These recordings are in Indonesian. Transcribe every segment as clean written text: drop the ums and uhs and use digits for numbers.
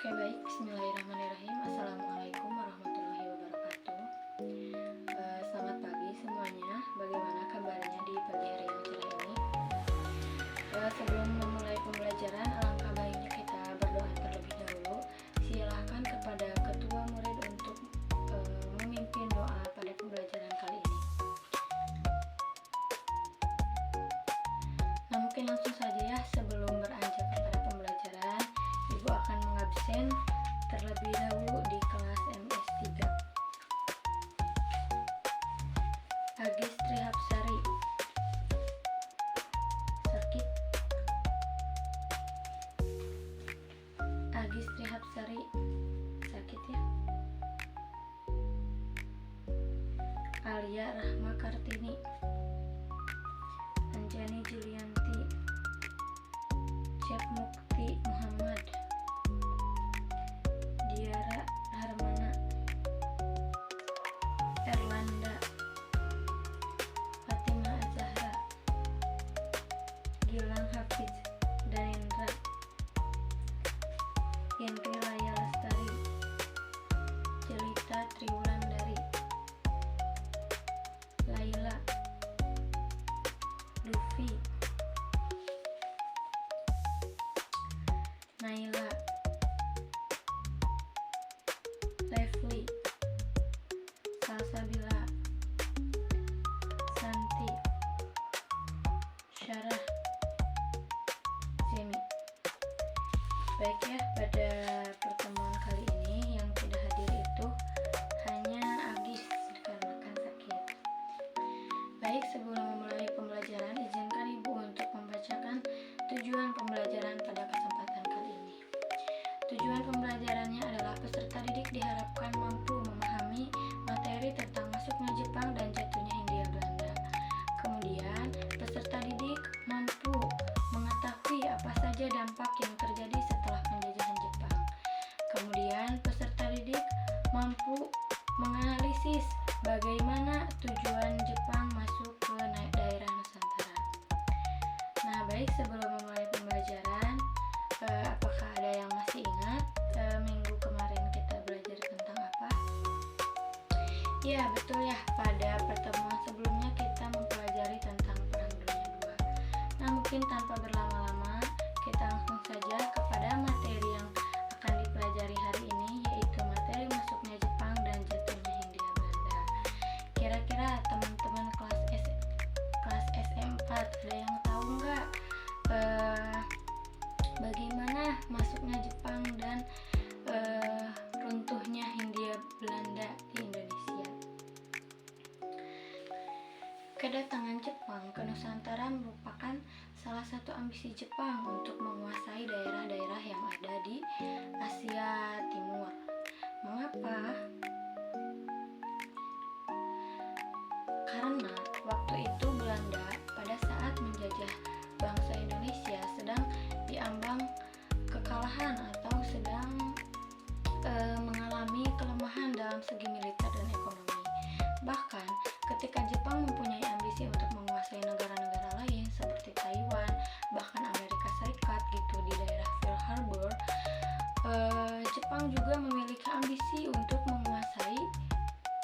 Baik, bismillahirrahmanirrahim. Assalamualaikum warahmatullahi wabarakatuh. Selamat pagi semuanya. Bagaimana kabarnya di pagi hari yang cerah ini? Sebelum memulai pembelajaran, alangkah baiknya kita berdoa terlebih dahulu. Silakan kepada ketua murid untuk memimpin doa pada pembelajaran kali ini. Nah, mungkin langsung saja ya, sebelum beranjak kepada pembelajaran, Ibu akan mengabsen terlebih dahulu di kelas MS3. Agis Trihapsari sakit. Agis Trihapsari sakit ya. Alia Rahma Kartini, Anjani Julianti, Cep Mukti Muhammad, Diara Harmana, Erlanda, Fatimah Azahra, Gilang Hafiz Danendra, Indri Raya Lestari, Jelita Triwulandari, Laila, Luffy, Naila, Leslie, Salsabila, Santi, Syarah, Zemi. Baik ya, pada pertemuan kali ini yang tidak hadir itu hanya Agis dikarenakan sakit. Baik, sebelum memulai pembelajaran, izinkan Ibu untuk membacakan tujuan pembelajaran pada kesempatan kali ini. Tujuan pembelajarannya adalah peserta didik diharapkan mampu memahami materi tentang masuknya Jepang dan jatuhnya Hindia Belanda. Kemudian, peserta didik mampu mengetahui apa saja dampak yang terjadi setelah penjajahan Jepang. Kemudian, peserta didik mampu menganalisis bagaimana tujuan Jepang masuk ke daerah Nusantara. Nah, baik, sebelum memulai pembelajaran, apakah ada yang masih ingat minggu kemarin kita belajar tentang apa? Ya, betul ya, pada pertemuan sebelumnya kita mempelajari tentang Perang Dunia II. Nah, mungkin tanpa berlama-lama, kita langsung saja kepada materi yang akan dipelajari hari ini, yaitu materi masuknya Jepang dan jatuhnya Hindia Belanda. Kira-kira teman-teman kelas SM4 ada yang tahu nggak bagaimana masuknya Jepang dan runtuhnya Hindia Belanda di Indonesia? Kedatangan Jepang ke Nusantara merupakan salah satu ambisi Jepang untuk menguasai daerah-daerah yang ada di Asia Timur. Mengapa? Karena waktu itu Belanda pada saat menjajah bangsa Indonesia sedang diambang kekalahan atau sedang mengalami kelemahan dalam segi militer dan ekonomi. Bahkan ketika Jepang mempunyai ambisi untuk menguasai negara-negara lain seperti Taiwan, bahkan Amerika Serikat gitu di daerah Pearl Harbor, Jepang juga memiliki ambisi untuk menguasai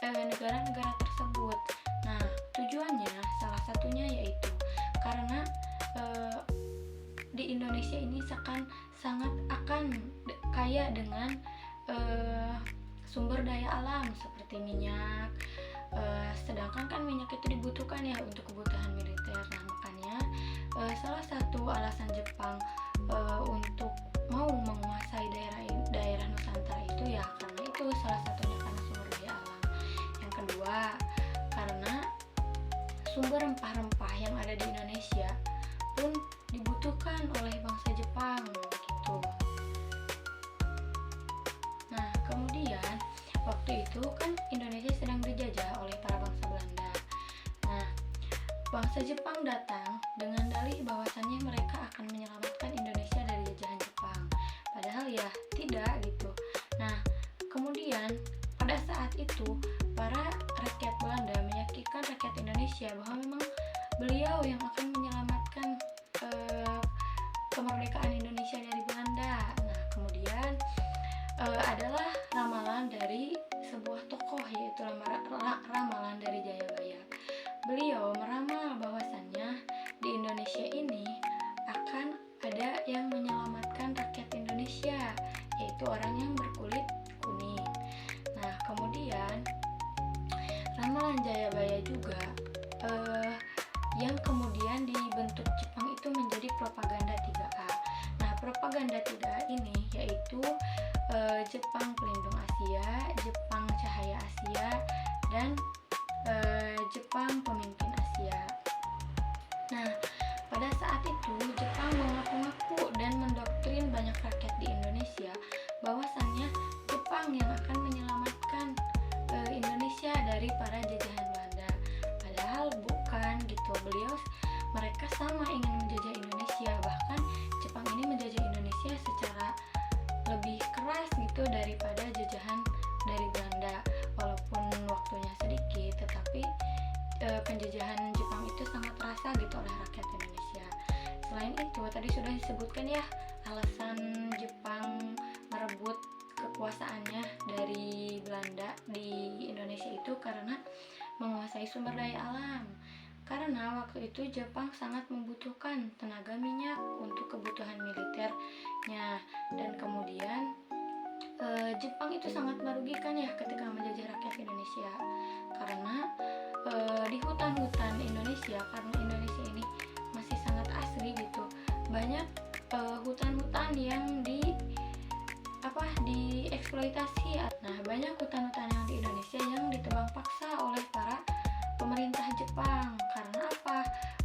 negara-negara tersebut. Nah, tujuannya salah satunya yaitu karena di Indonesia ini sangat akan kaya dengan sumber daya alam seperti minyak, sedangkan kan minyak itu dibutuhkan ya untuk kebutuhan militer. Nah, makanya salah satu alasan Jepang untuk mau menguasai daerah Nusantara itu ya karena itu salah satunya karena sumber daya alam. Yang kedua, karena sumber rempah-rempah yang ada di Indonesia pun dibutuhkan oleh bangsa Jepang gitu. Nah, kemudian waktu itu kan Indonesia sedang dijajah oleh para bangsa Belanda. Nah, bangsa Jepang datang dengan dalih bahwasannya mereka akan menyelamatkan Indonesia dari jajahan Jepang. Padahal ya tidak gitu. Nah, kemudian pada saat itu para rakyat Belanda meyakinkan rakyat Indonesia bahwa memang beliau yang akan menyelamatkan kemerdekaan Indonesia dari Belanda. Nah, kemudian adalah ramalan dari sebuah tokoh, yaitu ramalan dari Jayabaya. Beliau meramal bahwasannya di Indonesia ini akan ada yang menyelamatkan rakyat Indonesia, yaitu orang yang berkulit kuning. Nah, kemudian ramalan Jayabaya juga yang kemudian dibentuk Jepang itu menjadi propaganda 3A. Nah, propaganda 3A ini yaitu Jepang Pelindung Asia, Jepang Cahaya Asia, dan Jepang Pemimpin Asia. Nah, pada saat itu Jepang mengaku-ngaku dan mendoktrin banyak rakyat di Indonesia bahwasannya Jepang yang akan menyelamatkan Indonesia dari para jajahan Belanda. Padahal bukan gitu. Mereka sama ingin menjajah Indonesia, bahkan Jepang ini menjajah Indonesia secara lebih keras gitu daripada jajahan dari Belanda. Walaupun waktunya sedikit, tetapi penjajahan Jepang itu sangat terasa gitu oleh rakyat Indonesia. Selain itu, tadi sudah disebutkan ya, alasan Jepang merebut kekuasaannya dari Belanda di Indonesia itu karena menguasai sumber daya alam. Karena waktu itu Jepang sangat membutuhkan tenaga minyak untuk kebutuhan militernya, dan kemudian Jepang itu sangat merugikan ya ketika menjajah rakyat Indonesia, karena di hutan-hutan Indonesia, karena Indonesia ini masih sangat asri gitu, banyak hutan-hutan yang dieksploitasi. Nah, banyak hutan-hutan yang di Indonesia yang ditebang paksa oleh para pemerintah Jepang. Karena apa?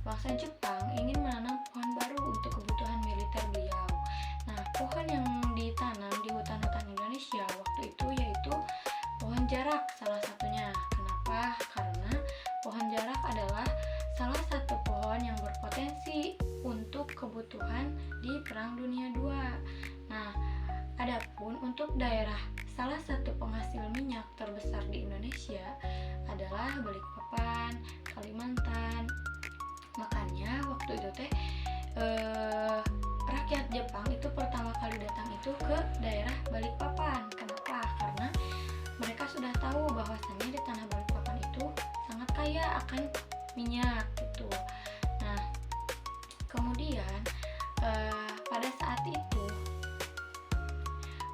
Bangsa Jepang ingin menanam pohon baru untuk kebutuhan militer beliau. Nah, pohon yang ditanam di hutan-hutan Indonesia waktu itu yaitu pohon jarak salah satunya. Kenapa? Karena pohon jarak adalah salah satu pohon yang berpotensi untuk kebutuhan di Perang Dunia II. Nah, adapun untuk daerah salah satu penghasil minyak terbesar di Indonesia adalah Balikpapan, Kalimantan. Makanya waktu itu rakyat Jepang itu pertama kali datang itu ke daerah Balikpapan. Kenapa? Karena mereka sudah tahu bahwasannya di tanah Balikpapan itu sangat kaya akan minyak gitu. Nah, kemudian pada saat itu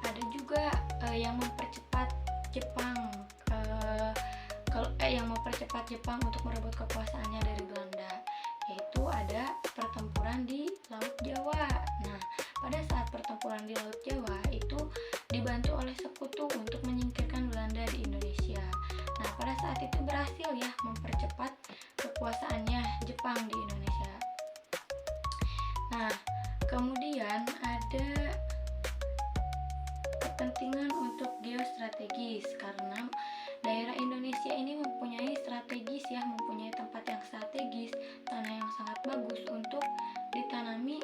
ada juga yang mempercepat Jepang untuk merebut kekuasaannya dari Belanda, yaitu ada pertempuran di Laut Jawa. Nah, pada saat pertempuran di Laut Jawa itu dibantu oleh sekutu untuk menyingkirkan Belanda di Indonesia. Nah, pada saat itu berhasil ya mempercepat kekuasaannya Jepang di Indonesia. Nah, kemudian ada kepentingan untuk geostrategis, karena daerah Indonesia ini mempunyai tempat yang strategis, tanah yang sangat bagus untuk ditanami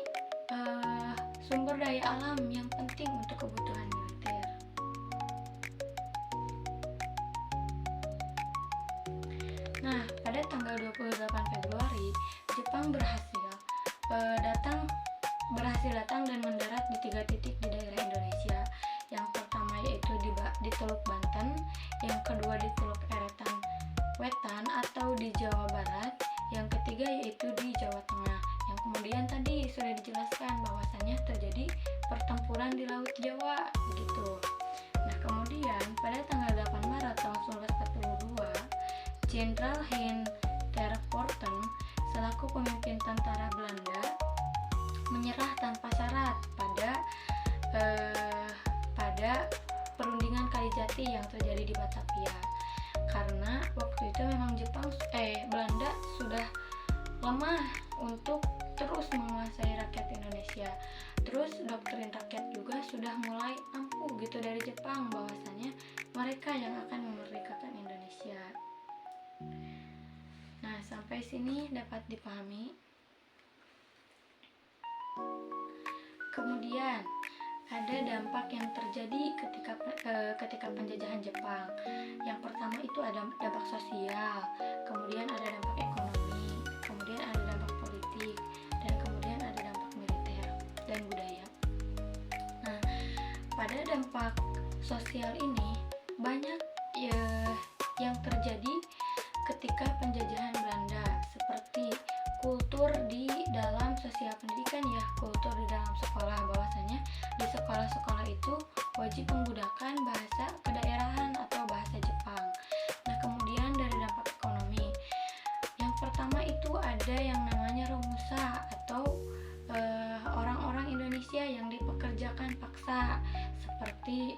sumber daya alam yang penting untuk kebutuhan militer. Nah, pada tanggal 28 Februari, Jepang berhasil datang dan mendarat di 3 titik di daerah Indonesia. Yang pertama yaitu di Teluk Banten, yang kedua di Teluk Eretan Wetan atau di Jawa Barat, yang ketiga yaitu di Jawa Tengah. Yang kemudian tadi sudah dijelaskan bahwasannya terjadi pertempuran di Laut Jawa begitu. Nah, kemudian pada tanggal 8 Maret tahun 1942, Jenderal Hein ter Korten selaku pemimpin tentara Belanda menyerah tanpa syarat pada perundingan Kalijati yang terjadi di Batavia. Karena waktu itu memang Belanda sudah lemah untuk terus menguasai rakyat Indonesia. Terus doktrin rakyat juga sudah mulai ampuh gitu dari Jepang, bahwasannya mereka yang akan memerdekakan Indonesia. Nah, sampai sini dapat dipahami. Kemudian ada dampak yang terjadi ketika penjajahan Jepang. Yang pertama itu ada dampak sosial, kemudian ada dampak ekonomi, kemudian ada dampak politik, dan kemudian ada dampak militer dan budaya. Nah, pada dampak sosial ini banyak yang terjadi ketika penjajahan Belanda, seperti kultur di dalam sosial pendidikan ya, kultur di dalam sekolah, bahwasanya di sekolah-sekolah itu wajib menggunakan bahasa kedaerahan atau bahasa Jepang. Nah, kemudian dari dampak ekonomi, yang pertama itu ada yang namanya romusa atau orang-orang Indonesia yang dipekerjakan paksa, seperti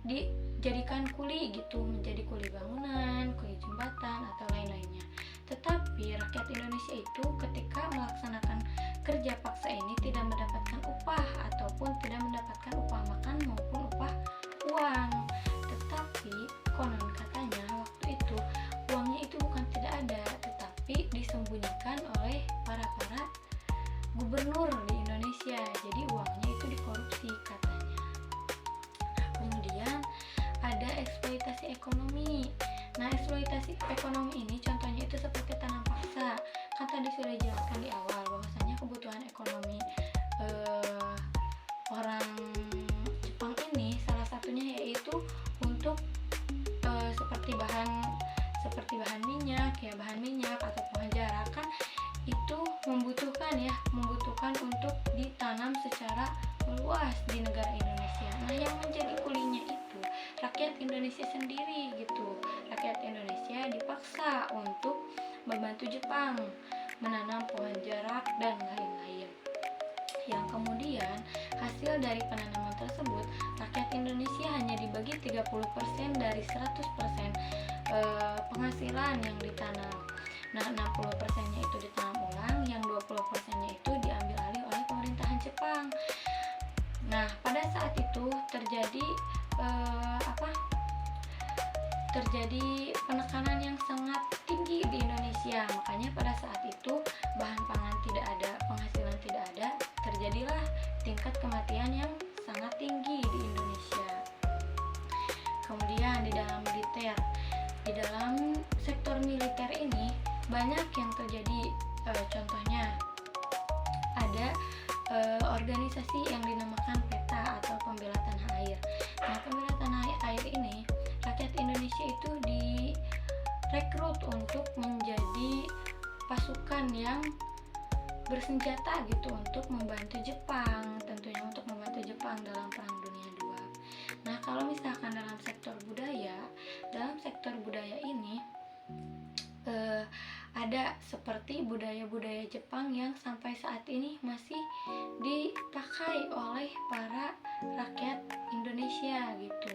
dijadikan kuli gitu, menjadi kuli bangunan, kuli jembatan atau lain-lainnya. Tetapi rakyat Indonesia itu ketika melaksanakan kerja paksa ini tidak mendapatkan upah ataupun tidak mendapatkan upah makan maupun upah uang. Tetapi konon katanya waktu itu uangnya itu bukan tidak ada, tetapi disembunyikan oleh para gubernur di Indonesia. Jadi uangnya itu dikorupsi katanya. Nah, kemudian ada eksploitasi ekonomi. Nah, eksploitasi ekonomi ini contohnya itu seperti tanam paksa. Kan tadi sudah dijelaskan di awal bahwasanya kebutuhan ekonomi orang Jepang ini salah satunya yaitu untuk seperti bahan minyak ya, bahan minyak atau bahan jarak kan itu membutuhkan untuk ditanam secara meluas di negara Indonesia. Nah, yang menjadi kulinya itu rakyat Indonesia sendiri gitu. Rakyat Indonesia dipaksa untuk membantu Jepang menanam pohon jarak dan lain-lain. Yang kemudian hasil dari penanaman tersebut, rakyat Indonesia hanya dibagi 30% dari 100% penghasilan yang ditanam. Nah, 60%-nya itu ditanam ulang, yang 20%-nya itu diambil alih oleh pemerintahan Jepang. Nah, pada saat itu terjadi terjadi penekanan yang sangat tinggi di Indonesia. Makanya pada saat itu bahan pangan tidak ada, penghasilan tidak ada, terjadilah tingkat kematian yang sangat tinggi di Indonesia. Kemudian di dalam sektor militer ini banyak yang terjadi, contohnya ada organisasi yang dinamakan PETA atau Pembela Tanah Air. Nah, Pembela Tanah Air ini rakyat Indonesia itu direkrut untuk menjadi pasukan yang bersenjata gitu untuk membantu Jepang, tentunya untuk membantu Jepang dalam Perang Dunia II. Nah, kalau misalkan dalam sektor budaya ini ada seperti budaya-budaya Jepang yang sampai saat ini masih dipakai oleh para rakyat Indonesia gitu.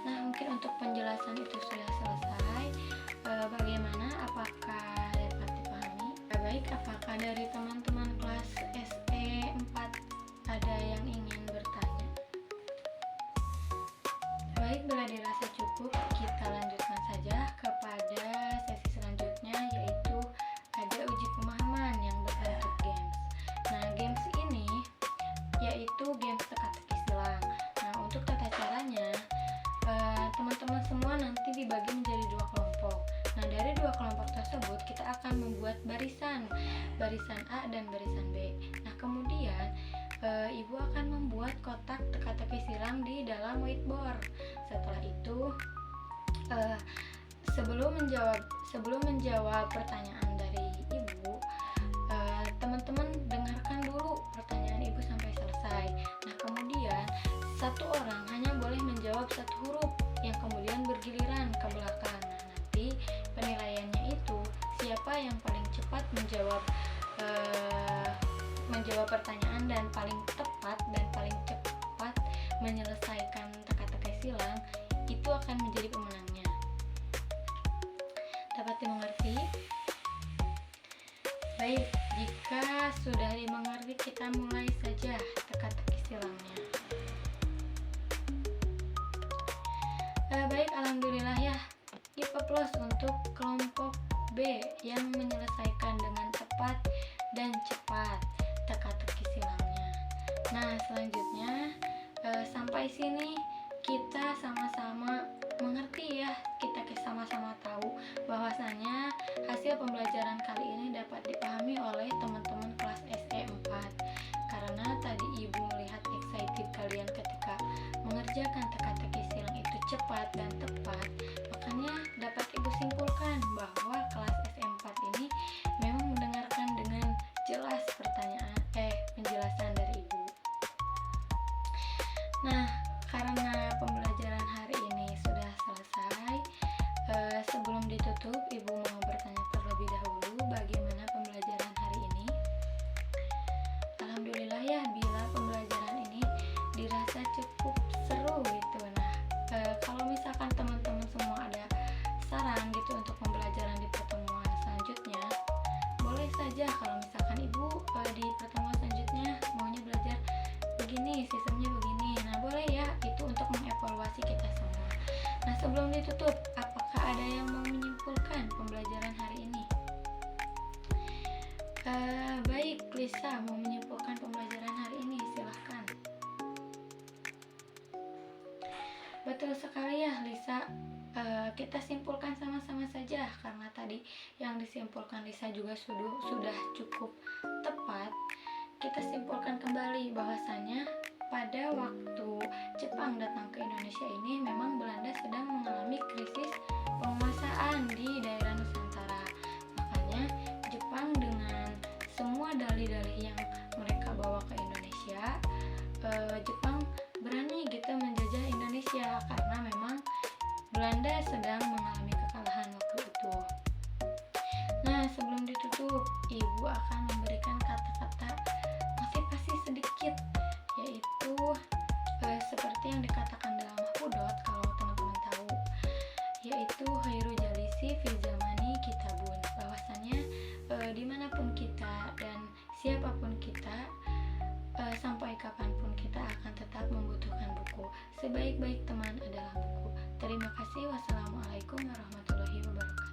Nah, mungkin untuk penjelasan itu sudah selesai. Bagaimana? Apakah dapat dipahami? Baik, apakah dari teman-teman kelas SE 4 ada yang ingin bertanya? Baik, bila dirasa cukup, kita lanjutkan saja kepada sesi selanjutnya, yaitu ada uji pemahaman yang berbentuk games. Nah, games ini yaitu games teka-teki silang. Nah, untuk tata caranya, teman-teman semua nanti dibagi menjadi 2 kelompok. Nah, dari 2 kelompok tersebut kita akan membuat barisan A dan barisan B. Nah, kemudian ibu akan membuat kotak teka-teki silang di dalam whiteboard. Setelah itu sebelum menjawab pertanyaan dari ibu, teman-teman dengarkan dulu pertanyaan ibu sampai selesai. Nah, kemudian satu orang hanya boleh menjawab 1 huruf yang kemudian bergiliran ke belakang. Nah, nanti penilaiannya itu siapa yang paling cepat menjawab pertanyaan dan paling tepat dan paling cepat menyelesaikan teka-teki silang itu akan menjadi pemenangnya. Dapat dimengerti? Baik, jika sudah dimengerti, kita mulai saja teka-teki silangnya. Baik, alhamdulillah ya, dipeplos untuk kelompok B yang menyelesaikan dengan tepat dan cepat teka-teki silangnya. Nah, selanjutnya sampai sini kita sama-sama mengerti ya, kita sama-sama tahu bahwasanya hasil pembelajaran kali ini dapat dipahami oleh teman-teman kelas SE 4 karena tadi ibu mengerjakan teka-teki silang itu cepat dan tepat, makanya dapat Ibu simpulkan bahwa kelas SM4 ini memang mendengarkan dengan jelas penjelasan dari Ibu. Nah, karena pembelajaran hari ini sudah selesai, sebelum ditutup Ibu mau bertanya terlebih dahulu bagaimana pembelajaran hari ini. Alhamdulillah ya, bila pembelajaran ini dirasa cukup seru gitu. Nah, kalau misalkan teman-teman semua ada saran gitu untuk pembelajaran di pertemuan selanjutnya, boleh saja kalau misalkan Ibu di pertemuan selanjutnya maunya belajar begini, sistemnya begini. Nah, boleh ya, itu untuk mengevaluasi kita semua. Nah, sebelum ditutup, apakah ada yang mau menyimpulkan pembelajaran hari ini? Baik, Lisa mau menyimpulkan pembelajaran hari ini, silahkan. Betul sekali ya, Lisa. Kita simpulkan sama-sama saja, karena tadi yang disimpulkan Lisa juga sudah cukup tepat. Kita simpulkan kembali bahwasanya pada waktu Jepang datang ke Indonesia ini memang Belanda sedang mengalami krisis penguasaan di daerah Nusantara. Makanya Jepang dengan semua dalih-dalih yang mereka bawa ke Indonesia, Jepang berani gitu menjajah Indonesia karena memang Belanda sedang mengalami kekalahan waktu itu. Nah, sebelum ditutup, Ibu akan memberikan kata-kata motivasi sedikit, yaitu seperti yang dikatakan dalam Mahfudot, kalau teman-teman tahu, yaitu khairu jalisi fi zamani kitabun, bahwasannya dimanapun kita dan siapapun kita, sampai kapanpun kita akan tetap membutuhkan buku. Sebaik-baik teman adalah buku. Terima kasih. Wassalamualaikum warahmatullahi wabarakatuh.